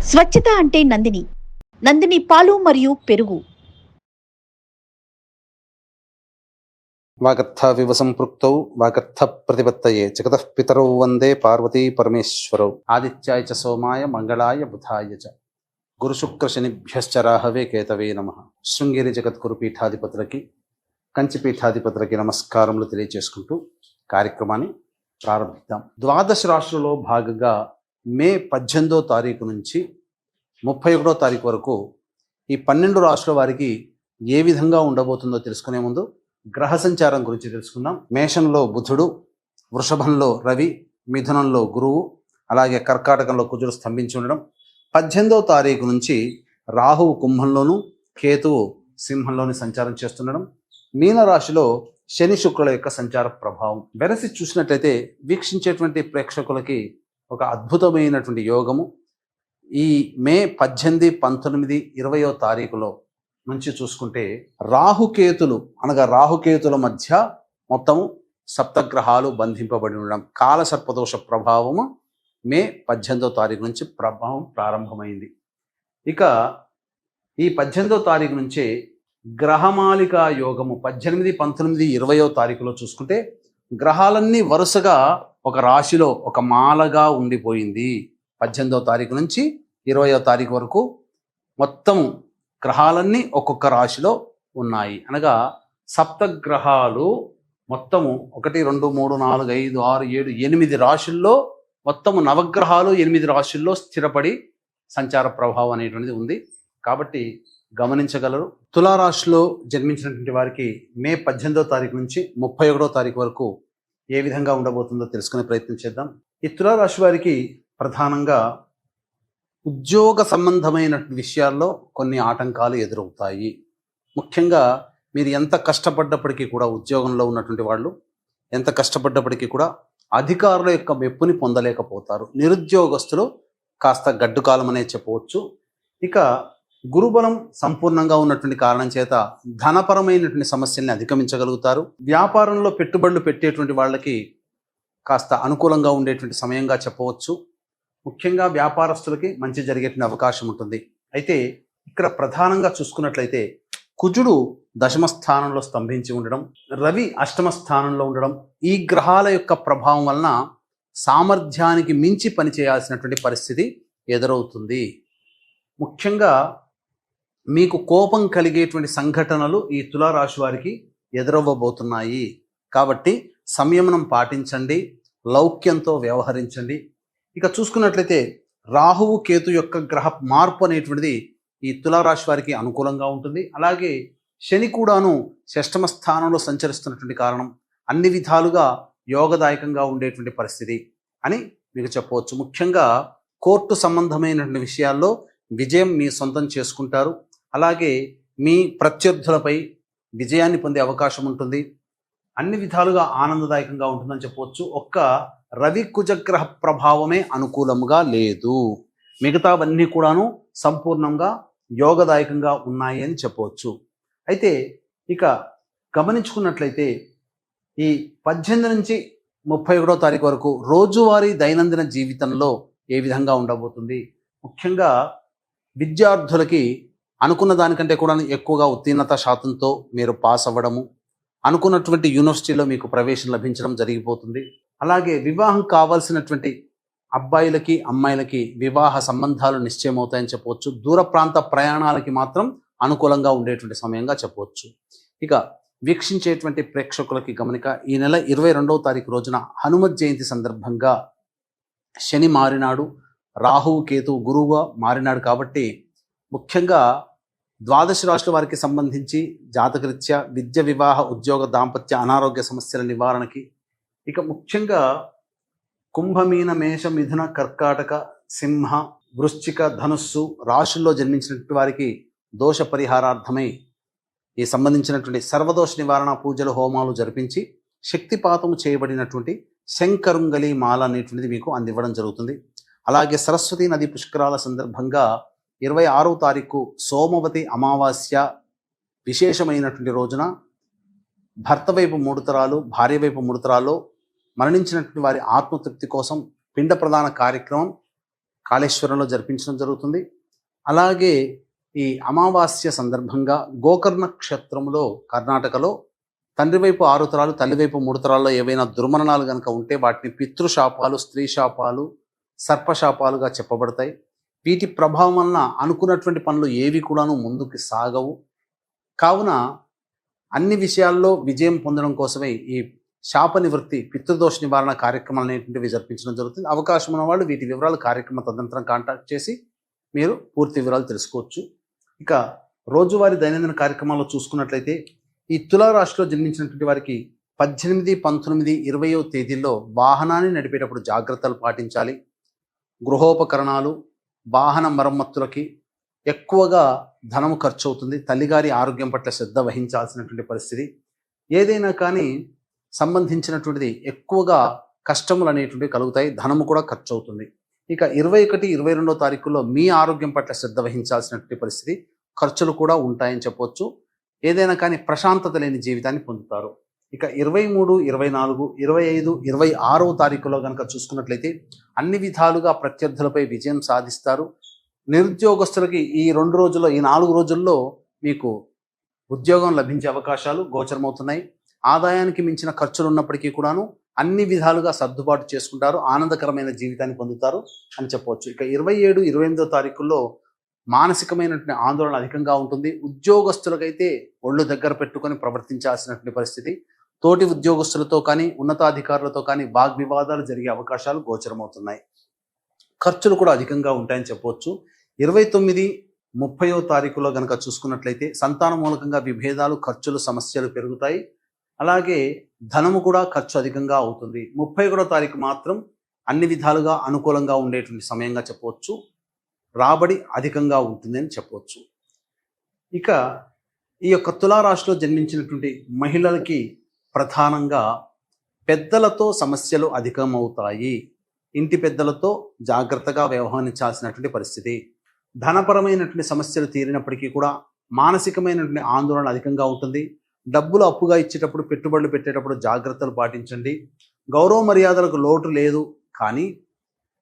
స్వచ్ఛత అంటే నందిని. నందిని పాలు మరియు పెరుగు. వాగర్థవివ సంపృక్తౌ వాగర్థ ప్రతిపత్తయే జగతః పితరౌ వందే పార్వతీ పరమేశ్వరౌ. ఆదిత్యాయ చ సోమాయ మంగళాయ బుధాయ చ గురుశుక్ర శనిభ్యశ్చ రాహవే కేతవే నమః. శృంగేరి జగద్గురు పీఠాధిపతులకి, కంచి పీఠాధిపతులకి నమస్కారములు తెలియజేసుకుంటూ కార్యక్రమాన్ని ప్రారంభిద్దాం. ద్వాదశ రాశులలో భాగంగా మే 18వ తారీఖు నుంచి 31వ తారీఖు వరకు ఈ 12 రాశుల వారికి ఏ విధంగా ఉండబోతుందో తెలుసుకునే ముందు గ్రహ సంచారం గురించి తెలుసుకుందాం. మేషంలో బుధుడు, వృషభంలో రవి, మిథునంలో గురువు, అలాగే కర్కాటకంలో కుజుడు స్తంభించి ఉండడం. 18వ తారీఖు నుంచి రాహువు కుంభంలోను, కేతువు సింహంలోని సంచారం చేస్తుండడం. మీనరాశిలో శని శుక్రుల యొక్క సంచార ప్రభావం వెరసి చూసినట్లయితే వీక్షించేటువంటి ప్రేక్షకులకి ఒక అద్భుతమైనటువంటి యోగము ఈ మే 18, 19, 20వ తారీఖులో నుంచి చూసుకుంటే రాహుకేతులు అనగా రాహుకేతుల మధ్య మొత్తము సప్తగ్రహాలు బంధింపబడి ఉండడం, కాల సర్పదోష ప్రభావము మే 18వ తారీఖు నుంచి ప్రభావం ప్రారంభమైంది. ఇక ఈ 18వ తారీఖు నుంచే గ్రహమాలిక యోగము 18, 19, 20వ తారీఖులో చూసుకుంటే గ్రహాలన్నీ వరుసగా ఒక రాశిలో ఒక మాలగా ఉండిపోయింది. 18వ తారీఖు నుంచి 20వ తారీఖు వరకు మొత్తం గ్రహాలన్నీ ఒక్కొక్క రాశిలో ఉన్నాయి. అనగా సప్తగ్రహాలు మొత్తము 1, 2, 3, 4, 5, 6, 7, 8 రాశుల్లో మొత్తము నవగ్రహాలు 8 రాశుల్లో స్థిరపడి సంచార ప్రభావం అనేటువంటిది ఉంది. కాబట్టి గమనించగలరు. తులారాశిలో జన్మించినటువంటి వారికి మే 18వ తారీఖు నుంచి 31వ తారీఖు వరకు ఏ విధంగా ఉండబోతుందో తెలుసుకునే ప్రయత్నం చేద్దాం. ఈ తులారాశి వారికి ప్రధానంగా ఉద్యోగ సంబంధమైన విషయాల్లో కొన్ని ఆటంకాలు ఎదురవుతాయి. ముఖ్యంగా మీరు ఎంత కష్టపడ్డప్పటికీ కూడా, ఉద్యోగంలో ఉన్నటువంటి వాళ్ళు ఎంత కష్టపడ్డప్పటికీ కూడా అధికారుల యొక్క మెప్పుని పొందలేకపోతారు. నిరుద్యోగస్తులు కాస్త గడ్డుకాలం అనే చెప్పవచ్చు. ఇక గురుబలం సంపూర్ణంగా ఉన్నటువంటి కారణం చేత ధనపరమైనటువంటి సమస్యల్ని అధిగమించగలుగుతారు. వ్యాపారంలో పెట్టుబడులు పెట్టేటువంటి వాళ్ళకి కాస్త అనుకూలంగా ఉండేటువంటి సమయంగా చెప్పవచ్చు. ముఖ్యంగా వ్యాపారస్తులకి మంచి జరిగేటువంటి అవకాశం ఉంటుంది. అయితే ఇక్కడ ప్రధానంగా చూసుకున్నట్లయితే కుజుడు దశమ స్థానంలో స్తంభించి ఉండడం, రవి అష్టమ స్థానంలో ఉండడం, ఈ గ్రహాల యొక్క ప్రభావం వలన సామర్థ్యానికి మించి పనిచేయాల్సినటువంటి పరిస్థితి ఎదురవుతుంది. ముఖ్యంగా మీకు కోపం కలిగేటువంటి సంఘటనలు ఈ తులారాశి వారికి ఎదురవ్వబోతున్నాయి. కాబట్టి సంయమనం పాటించండి, లౌక్యంతో వ్యవహరించండి. ఇక చూసుకున్నట్లయితే రాహువు కేతు యొక్క గ్రహ మార్పు అనేటువంటిది ఈ తులారాశి వారికి అనుకూలంగా ఉంటుంది. అలాగే శని కూడాను షష్టమ స్థానంలో సంచరిస్తున్నటువంటి కారణం అన్ని విధాలుగా యోగదాయకంగా ఉండేటువంటి పరిస్థితి అని మీకు చెప్పవచ్చు. ముఖ్యంగా కోర్టు సంబంధమైనటువంటి విషయాల్లో విజయం మీ సొంతం చేసుకుంటారు. అలాగే మీ ప్రత్యర్థులపై విజయాన్ని పొందే అవకాశం ఉంటుంది. అన్ని విధాలుగా ఆనందదాయకంగా ఉంటుందని చెప్పవచ్చు. ఒక్క రవి కుజగ్రహ ప్రభావమే అనుకూలముగా లేదు, మిగతావన్నీ కూడాను సంపూర్ణంగా యోగదాయకంగా ఉన్నాయి అని చెప్పవచ్చు. అయితే ఇక గమనించుకున్నట్లయితే ఈ 18 నుంచి 31వ తారీఖు వరకు రోజువారీ దైనందిన జీవితంలో ఏ విధంగా ఉండబోతుంది. ముఖ్యంగా విద్యార్థులకి అనుకున్న దానికంటే కూడా ఎక్కువగా ఉత్తీర్ణత శాతంతో మీరు పాస్ అవ్వడము, అనుకున్నటువంటి యూనివర్సిటీలో మీకు ప్రవేశం లభించడం జరిగిపోతుంది. అలాగే వివాహం కావాల్సినటువంటి అబ్బాయిలకి అమ్మాయిలకి వివాహ సంబంధాలు నిశ్చయమవుతాయని చెప్పవచ్చు. దూర ప్రాంత ప్రయాణాలకి మాత్రం అనుకూలంగా ఉండేటువంటి సమయంగా చెప్పవచ్చు. ఇక వీక్షించేటువంటి ప్రేక్షకులకి గమనిక, ఈ నెల 22వ తారీఖు రోజున హనుమత్ జయంతి సందర్భంగా శని మారినాడు, రాహువు కేతువు గురువుగా మారినాడు. కాబట్టి ముఖ్యంగా ద్వాదశ రాశుల వారికి సంబంధించి జాతకరీత్యా విద్య, వివాహ, ఉద్యోగ, దాంపత్య, అనారోగ్య సమస్యల నివారణకి, ఇక ముఖ్యంగా కుంభమీన, మేష, మిథున, కర్కాటక, సింహ, వృశ్చిక, ధనుస్సు రాశుల్లో జన్మించినటువంటి వారికి దోష పరిహారార్థమై ఈ సంబంధించినటువంటి సర్వదోష నివారణ పూజలు, హోమాలు జరిపించి శక్తిపాతము చేయబడినటువంటి శంకరుంగలి మాల అనేటువంటిది మీకు అందివ్వడం జరుగుతుంది. అలాగే సరస్వతీ నది పుష్కరాల సందర్భంగా 26వ తారీఖు సోమవతి అమావాస్య విశేషమైనటువంటి రోజున భర్త వైపు 3 తరాలు, భార్య వైపు 3 తరాలు మరణించినటువంటి వారి ఆత్మతృప్తి కోసం పిండ ప్రదాన కార్యక్రమం కాళేశ్వరంలో జరిపించడం జరుగుతుంది. అలాగే ఈ అమావాస్య సందర్భంగా గోకర్ణ క్షేత్రంలో కర్ణాటకలో తండ్రి వైపు 6 తరాలు తల్లి వైపు 3 తరాల్లో ఏవైనా దుర్మరణాలు కనుక ఉంటే వాటిని పితృశాపాలు, స్త్రీ శాపాలు, సర్పశాపాలుగా చెప్పబడతాయి. వీటి ప్రభావం వలన అనుకున్నటువంటి పనులు ఏవి కూడాను ముందుకు సాగవు. కావున అన్ని విషయాల్లో విజయం పొందడం కోసమే ఈ శాప నివృత్తి, పితృదోష నివారణ కార్యక్రమాలు అనేటువంటివి జరిపించడం జరుగుతుంది. అవకాశం ఉన్న వాళ్ళు వీటి వివరాలు కార్యక్రమ తదనంతరం కాంటాక్ట్ చేసి మీరు పూర్తి వివరాలు తెలుసుకోవచ్చు. ఇక రోజువారీ దైనందిన కార్యక్రమాల్లో చూసుకున్నట్లయితే ఈ తులారాశిలో జన్మించినటువంటి వారికి 18, 19, 20వ తేదీల్లో వాహనాన్ని నడిపేటప్పుడు జాగ్రత్తలు పాటించాలి. గృహోపకరణాలు, వాహన మరమ్మతులకి ఎక్కువగా ధనము ఖర్చు అవుతుంది. తల్లిగారి ఆరోగ్యం పట్ల శ్రద్ధ వహించాల్సినటువంటి పరిస్థితి. ఏదైనా కానీ సంబంధించినటువంటిది ఎక్కువగా కష్టములు అనేటువంటివి కలుగుతాయి. ధనము కూడా ఖర్చు అవుతుంది. ఇక 21, 22వ తారీఖుల్లో మీ ఆరోగ్యం పట్ల శ్రద్ధ వహించాల్సినటువంటి పరిస్థితి, ఖర్చులు కూడా ఉంటాయని చెప్పవచ్చు. ఏదైనా కానీ ప్రశాంతత లేని జీవితాన్ని పొందుతారు. ఇక 23, 24, 25, 26వ తారీఖులో కనుక చూసుకున్నట్లయితే అన్ని విధాలుగా ప్రత్యర్థులపై విజయం సాధిస్తారు. నిరుద్యోగస్తులకి ఈ 2 రోజుల్లో, ఈ 4 రోజుల్లో మీకు ఉద్యోగం లభించే అవకాశాలు గోచరమవుతున్నాయి. ఆదాయానికి మించిన ఖర్చులు ఉన్నప్పటికీ కూడాను అన్ని విధాలుగా సర్దుబాటు చేసుకుంటారు. ఆనందకరమైన జీవితాన్ని పొందుతారు అని చెప్పవచ్చు. ఇక 27, 28వ తారీఖుల్లో మానసికమైనటువంటి ఆందోళన అధికంగా ఉంటుంది. ఉద్యోగస్తులకైతే ఒళ్ళు దగ్గర పెట్టుకొని ప్రవర్తించాల్సినటువంటి పరిస్థితి. తోటి ఉద్యోగస్తులతో కానీ ఉన్నతాధికారులతో కానీ వాగ్వివాదాలు జరిగే అవకాశాలు గోచరమవుతున్నాయి. ఖర్చులు కూడా అధికంగా ఉంటాయని చెప్పవచ్చు. 29, 30వ తారీఖులో కనుక చూసుకున్నట్లయితే సంతాన మూలకంగా విభేదాలు, ఖర్చులు, సమస్యలు పెరుగుతాయి. అలాగే ధనము కూడా ఖర్చు అధికంగా అవుతుంది. 31వ తారీఖు మాత్రం అన్ని విధాలుగా అనుకూలంగా ఉండేటువంటి సమయంగా చెప్పవచ్చు. రాబడి అధికంగా ఉంటుందని చెప్పవచ్చు. ఇక ఈ యొక్క తులారాశిలో జన్మించినటువంటి మహిళలకి ప్రధానంగా పెద్దలతో సమస్యలు అధికమవుతాయి. ఇంటి పెద్దలతో జాగ్రత్తగా వ్యవహరించాల్సినటువంటి పరిస్థితి. ధనపరమైనటువంటి సమస్యలు తీరినప్పటికీ కూడా మానసికమైనటువంటి ఆందోళన అధికంగా ఉంటుంది. డబ్బులు అప్పుగా ఇచ్చేటప్పుడు, పెట్టుబడులు పెట్టేటప్పుడు జాగ్రత్తలు పాటించండి. గౌరవ మర్యాదలకు లోటు లేదు, కానీ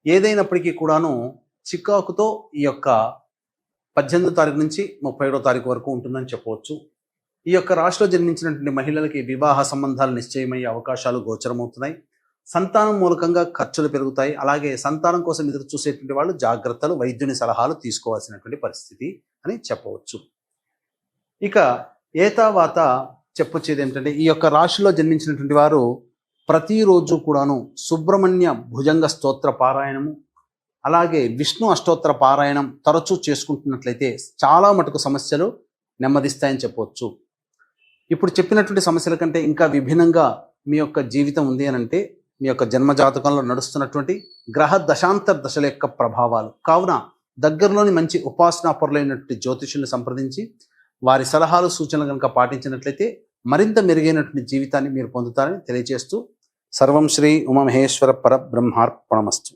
ఏదైనప్పటికీ కూడాను చికాకుతో ఈ యొక్క 18వ తారీఖు నుంచి 31వ తారీఖు వరకు ఉంటుందని చెప్పవచ్చు. ఈ యొక్క రాశిలో జన్మించినటువంటి మహిళలకి వివాహ సంబంధాలు నిశ్చయమయ్యే అవకాశాలు గోచరమవుతున్నాయి. సంతానం మూలకంగా ఖర్చులు పెరుగుతాయి. అలాగే సంతానం కోసం ఎదురు చూసేటువంటి వాళ్ళు జాగ్రత్తలు, వైద్యుని సలహాలు తీసుకోవాల్సినటువంటి పరిస్థితి అని చెప్పవచ్చు. ఇక ఏతావాత చెప్పొచ్చేది ఏమిటంటే ఈ యొక్క రాశిలో జన్మించినటువంటి వారు ప్రతిరోజు కూడాను సుబ్రహ్మణ్య భుజంగ స్తోత్ర పారాయణము, అలాగే విష్ణు అష్టోత్తర పారాయణం తరచూ చేసుకుంటున్నట్లయితే చాలా మటుకు సమస్యలు నెమ్మదిస్తాయని చెప్పవచ్చు. ఇప్పుడు చెప్పినటువంటి సమస్యల కంటే ఇంకా విభిన్నంగా మీ యొక్క జీవితం ఉంది అని అంటే మీ యొక్క జన్మజాతకంలో నడుస్తున్నటువంటి గ్రహ దశాంతర దశల యొక్క ప్రభావాలు. కావున దగ్గరలోని మంచి ఉపాసనా పరులైనటువంటి జ్యోతిషుల్ని సంప్రదించి వారి సలహాలు, సూచనలు కనుక పాటించినట్లయితే మరింత మెరుగైనటువంటి జీవితాన్ని మీరు పొందుతారని తెలియజేస్తూ సర్వం శ్రీ ఉమామహేశ్వర పరబ్రహ్మార్పణమస్తు.